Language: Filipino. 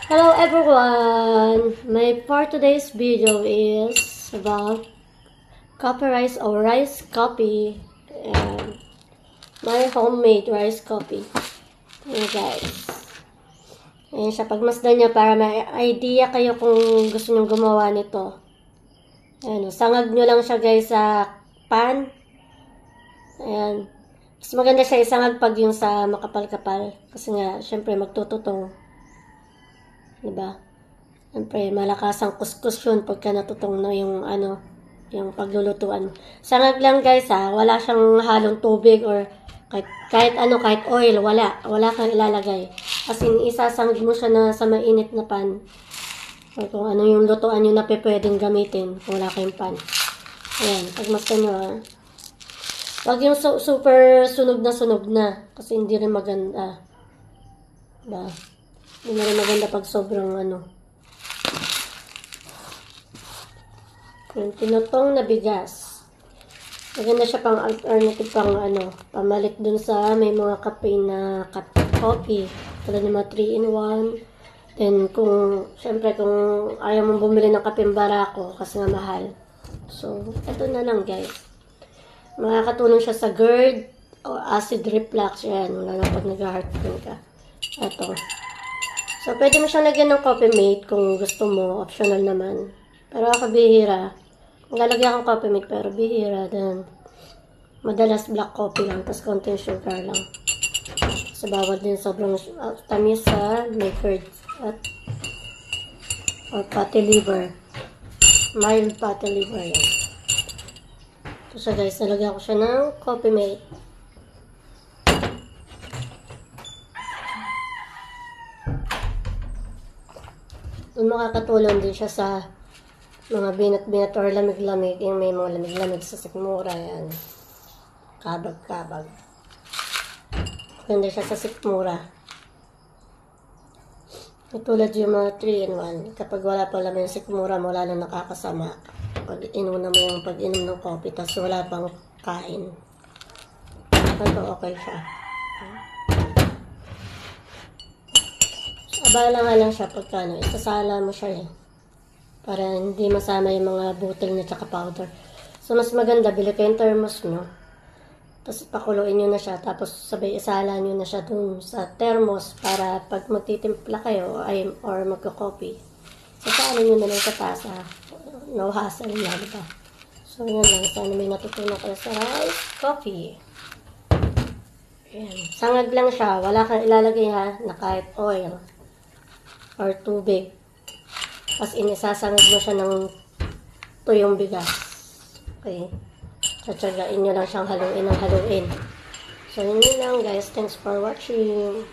Hello everyone! For today's video is about coffee rice or rice coffee and my homemade rice coffee. Ayan guys. Ayan siya. Pagmasdan niya para may idea kayo kung gusto nyo gumawa nito. Ayan. Sangag nyo lang siya guys sa pan. Ayan. Mas maganda siya isangag pag yung sa makapal-kapal. Kasi nga, syempre magtututong. Diba? Siyempre, malakas ang kuskus yun pagka natutong na yung yung paglulutuan. Sangag lang guys ha, wala siyang halong tubig or kahit oil, wala kang ilalagay. As in, isasangag mo siya na sa mainit na pan. Or kung ano yung lutuan nyo na pwedeng gamitin kung wala kayong pan. Ayan, pagmasdan nyo ha. Wag yung super sunog na kasi hindi rin maganda. Diba? Hindi na rin maganda pag sobrang yung tinutong na bigas. Maganda siya pang alternative pang pamalit dun sa may mga kape na coffee. Tulad ng mga 3-in-1. Then syempre kung ayaw mong bumili ng kapeng barako kasi nga mahal. So, ito na lang guys. Makakatulong siya sa GERD o acid reflux. Yan, wala na pag nag-heart pain ka. Ito. So, pwede mo siyang lagyan ng coffee mate kung gusto mo. Optional naman. Pero ako bihira. Maglalagyan akong coffee mate pero bihira. Then, madalas black coffee lang. Tapos konting sugar lang. So, bawal din sobrang tamis sa may curd at or fatty liver. Mild fatty liver yan. Ito siya guys. Nalagyan ko siya ng coffee mate. Makakatulong din siya sa mga binat-binat or lamig-lamig. Yung may mga lamig-lamig sa sikmura. Yan. Kabag-kabag. Ganda siya sa sikmura. Tulad yung mga 3-in-1. Kapag wala pa laman yung sikmura mo, lalo nakakasama. Pag inunan mo yung pag-inom ng coffee, tapos wala pang kain. Ito okay siya. Abala nga lang siya pagka isasala mo siya para hindi masama yung mga butil niya tsaka powder. So, mas maganda, bili kayong thermos nyo. Tapos, pakuluin nyo na siya. Tapos, sabay isala nyo na siya dun sa thermos para pag magtitimpla kayo or magka-coffee. Sasala nyo na lang sa tasa. No hassle na, diba? So, yun lang. Sana may natutunan kayo sa rice coffee. Ayan. Sangag lang siya. Wala kang ilalagay ha na kahit oil or tubig. As in, isasangag mo siya ng tuyong bigas. Okay? Tsatsagain nyo lang siyang haluin. So, yun lang guys. Thanks for watching.